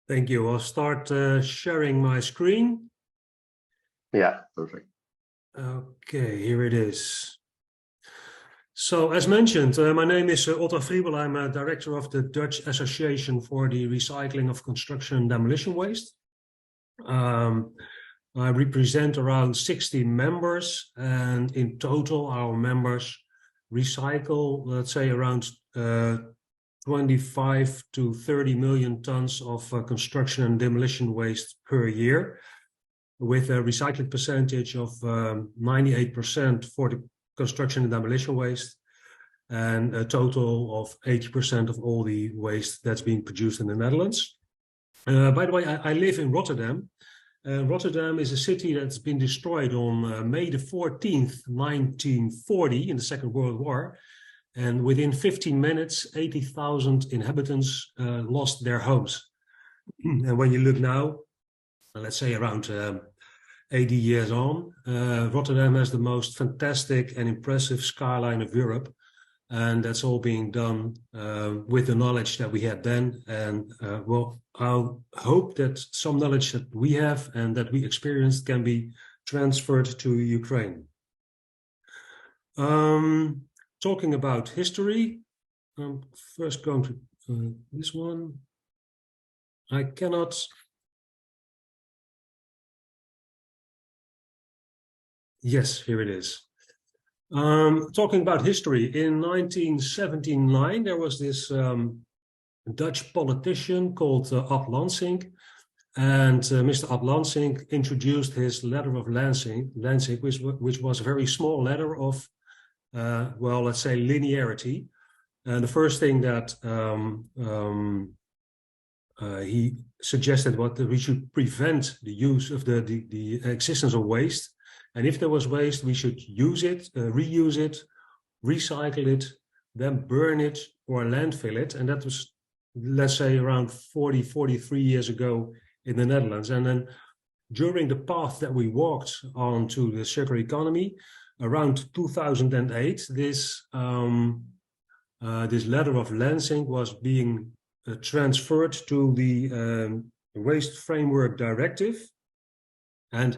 Thank you. I'll start sharing my screen. Yeah, perfect. Okay, here it is. So, as mentioned, my name is Otto Friebel. I'm a director of the Dutch Association for the Recycling of Construction and Demolition Waste. I represent around 60 members, and in total, our members recycle, let's say, around 25 to 30 million tons of construction and demolition waste per year, with a recycling percentage of 98% for the construction and demolition waste, and a total of 80% of all the waste that's being produced in the Netherlands. By the way, I live in Rotterdam. Rotterdam is a city that's been destroyed on May the 14th, 1940, in the Second World War. And within 15 minutes, 80,000 inhabitants lost their homes. And when you look now, let's say around 80 years on, Rotterdam has the most fantastic and impressive skyline of Europe. And that's all being done with the knowledge that we had then. And well, I'll hope that some knowledge that we have and that we experienced can be transferred to Ukraine. Talking about history, I'm first going to this one. I cannot. Yes, here it is. Talking about history, in 1979, there was this Dutch politician called Ab Lansing, and Mr. Ab Lansing introduced his letter of Lansing, which was a very small letter of, well, let's say linearity. And the first thing that he suggested was that we should prevent the use of the existence of waste. And if there was waste, we should use it, reuse it, recycle it, then burn it or landfill it. And that was, let's say, around 43 years ago in the Netherlands. And then during the path that we walked onto the circular economy, around 2008, this letter of Lansing was being transferred to the Waste Framework Directive. And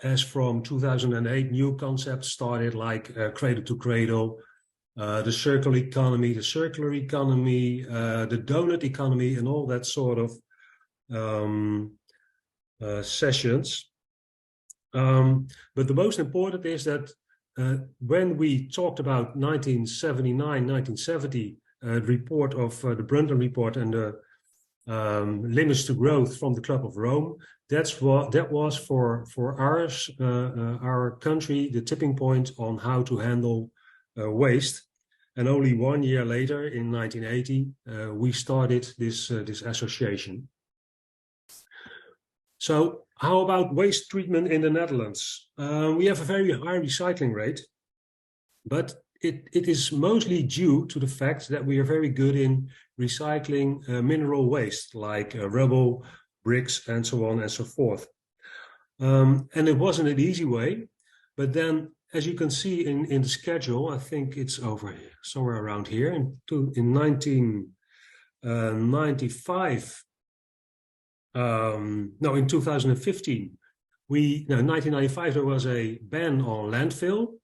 as from 2008, new concepts started like cradle to cradle, the circular economy, the donut economy, and all that sort of sessions. But the most important is that when we talked about 1979, 1970, report of the Brundtland report and the limits to growth from the Club of Rome, that was for our country the tipping point on how to handle waste. And only 1 year later, in 1980, we started this association. So how about waste treatment in the Netherlands? We have a very high recycling rate, but it is mostly due to the fact that we are very good in recycling mineral waste like rubble, bricks, and so on and so forth. And it wasn't an easy way, but then, as you can see in the schedule, I think it's over here, somewhere around here, in 1995, no, in 2015, 1995, there was a ban on landfill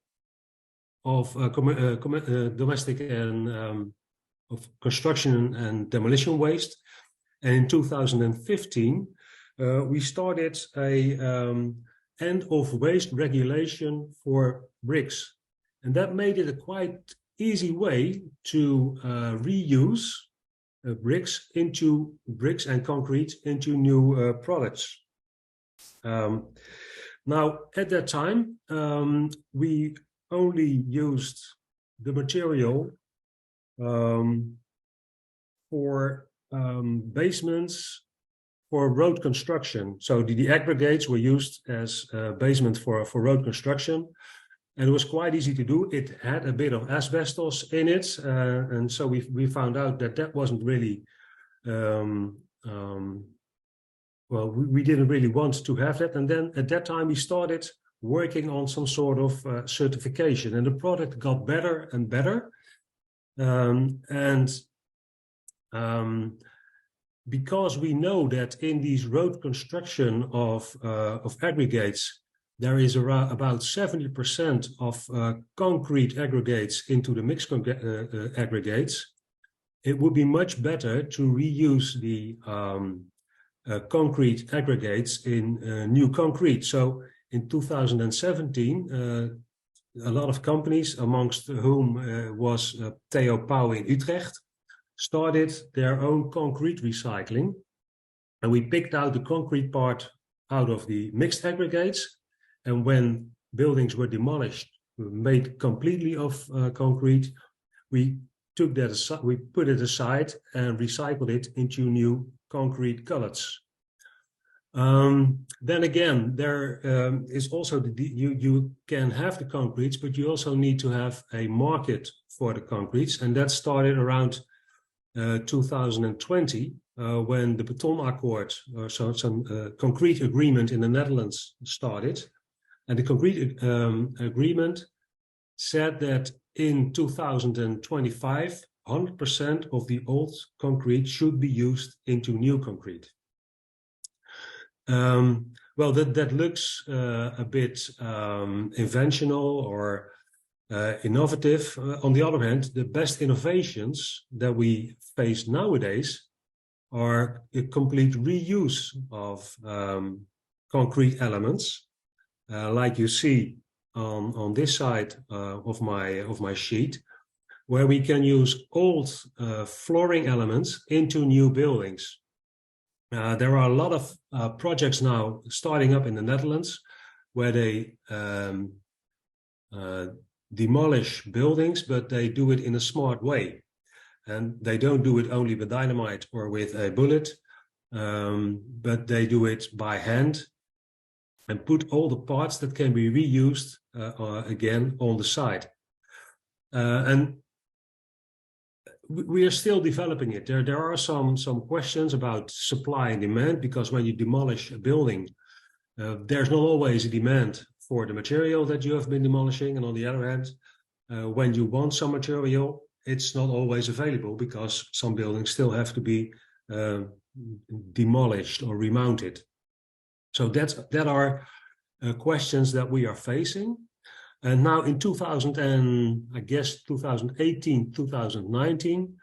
of domestic and of construction and demolition waste. And in 2015, we started a end of waste regulation for bricks. And that made it a quite easy way to reuse bricks and concrete into new products. Now, at that time, we only used the material for basements for road construction. So the aggregates were used as basement for road construction. And it was quite easy to do. It had a bit of asbestos in it. And so we found out that wasn't really, well, we didn't really want to have that. And then at that time, we started working on some sort of certification. And the product got better and better. because we know that in these road construction of aggregates, there is around about 70% of concrete aggregates into the mixed aggregates, it would be much better to reuse the concrete aggregates in new concrete. So in 2017, a lot of companies, amongst whom was Theo Pauw in Utrecht, started their own concrete recycling. And we picked out the concrete part out of the mixed aggregates. And when buildings were demolished, made completely of concrete, we took that aside, we put it aside and recycled it into new concrete cullets. Then again, there is also you can have the concretes, but you also need to have a market for the concretes, and that started around 2020 when the Beton Accord, so some concrete agreement in the Netherlands started, and the concrete agreement said that in 2025, 100% of the old concrete should be used into new concrete. Well, that looks a bit inventional or innovative. On the other hand, the best innovations that we face nowadays are a complete reuse of concrete elements, like you see on this side of my sheet, where we can use old flooring elements into new buildings. There are a lot of projects now starting up in the Netherlands where they demolish buildings, but they do it in a smart way. And they don't do it only with dynamite or with a bullet, but they do it by hand and put all the parts that can be reused again on the side. And we are still developing it. There are some questions about supply and demand, because when you demolish a building, there's not always a demand for the material that you have been demolishing. And on the other hand, when you want some material, it's not always available because some buildings still have to be demolished or remounted. So that are questions that we are facing. And now in 2018, 2019,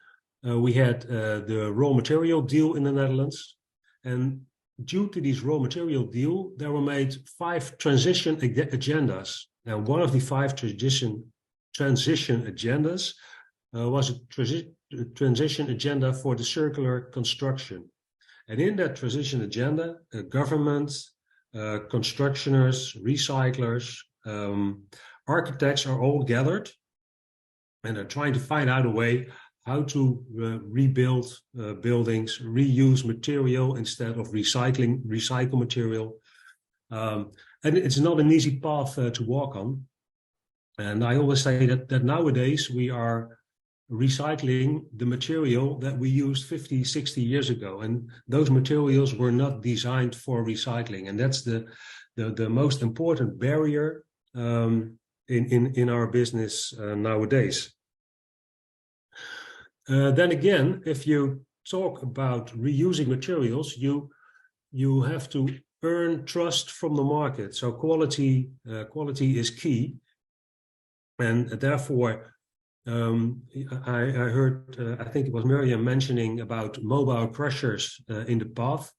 we had the raw material deal in the Netherlands. And due to this raw material deal, there were made 5 transition agendas. And one of the 5 transition agendas was a transition agenda for the circular construction. And in that transition agenda, governments, constructioners, recyclers, architects are all gathered and are trying to find out a way how to rebuild buildings, reuse material instead of recycle material. And it's not an easy path to walk on. And I always say that nowadays we are recycling the material that we used 50, 60 years ago. And those materials were not designed for recycling. And that's the most important barrier in our business nowadays. Then again, if you talk about reusing materials, you have to earn trust from the market. So quality is key, and therefore I heard I think it was Miriam mentioning about mobile crushers in the path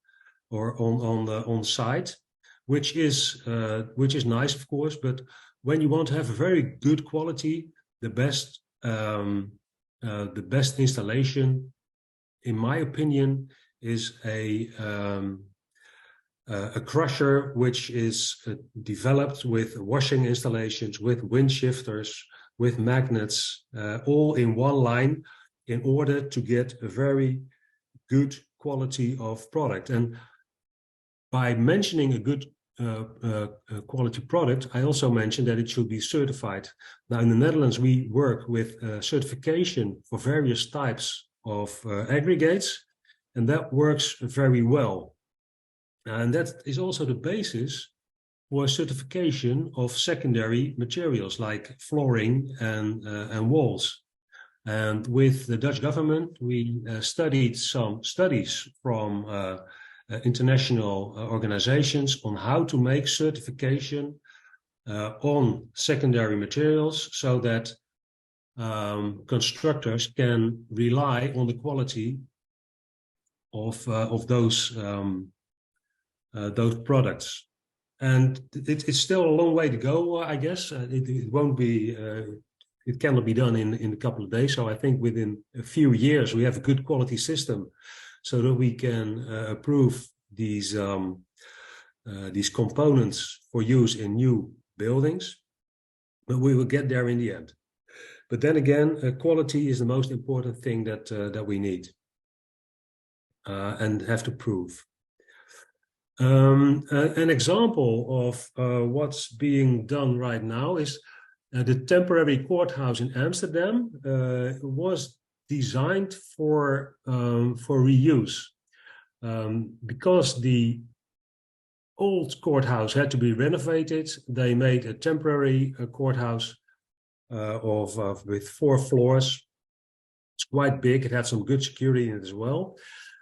or on site, which is nice, of course, but when you want to have a very good quality, the best installation, in my opinion, is a crusher which is developed with washing installations, with wind shifters, with magnets, all in one line, in order to get a very good quality of product. And by mentioning a good quality product, I also mentioned that it should be certified. Now in the Netherlands, we work with certification for various types of aggregates, and that works very well. And that is also the basis for certification of secondary materials like flooring and walls. And with the Dutch government, we studied some studies from international organizations on how to make certification on secondary materials so that constructors can rely on the quality of those products. And it's still a long way to go, I guess. It won't be, it cannot be done in a couple of days. So I think within a few years, we have a good quality system so that we can approve these components for use in new buildings. But we will get there in the end. But then again, quality is the most important thing that we need and have to prove. An example of what's being done right now is the temporary courthouse in Amsterdam was designed for reuse because the old courthouse had to be renovated. They made a temporary courthouse with 4 floors. It's quite big. It had some good security in it as well.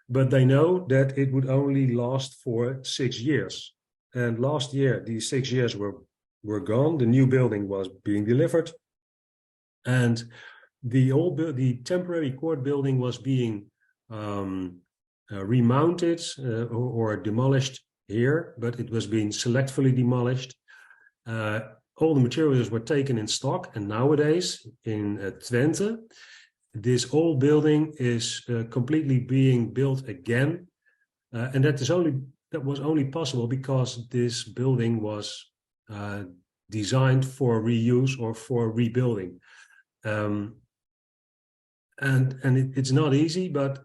But they know that it would only last for 6 years. And last year, these 6 years were gone. The new building was being delivered. And the temporary court building was being remounted or demolished here, but it was being selectively demolished. All the materials were taken in stock, and nowadays in Twente, this old building is completely being built again, and that was only possible because this building was designed for reuse or for rebuilding, and it's not easy, but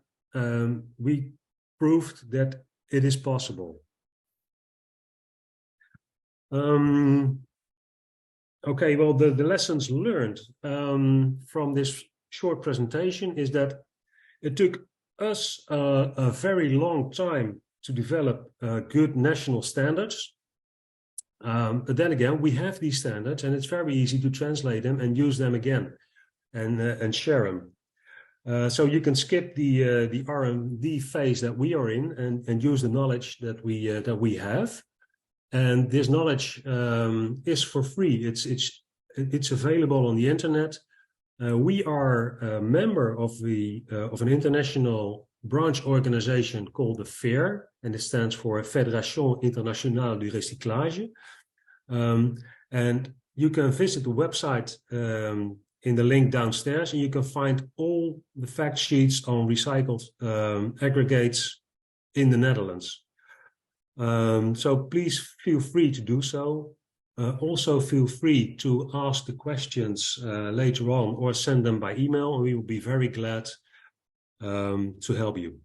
we proved that it is possible. Okay, well, the lessons learned from this short presentation is that it took us a very long time to develop good national standards. But then again, we have these standards, and it's very easy to translate them and use them again and share them. So you can skip the R&D phase that we are in and use the knowledge that we have. And this knowledge is for free. It's available on the internet. We are a member of an international branch organization called the FAIR, and it stands for Fédération Internationale du Recyclage. And you can visit the website in the link downstairs, and you can find all the fact sheets on recycled aggregates in the Netherlands. So please feel free to do so. Also feel free to ask the questions later on or send them by email, and we will be very glad to help you.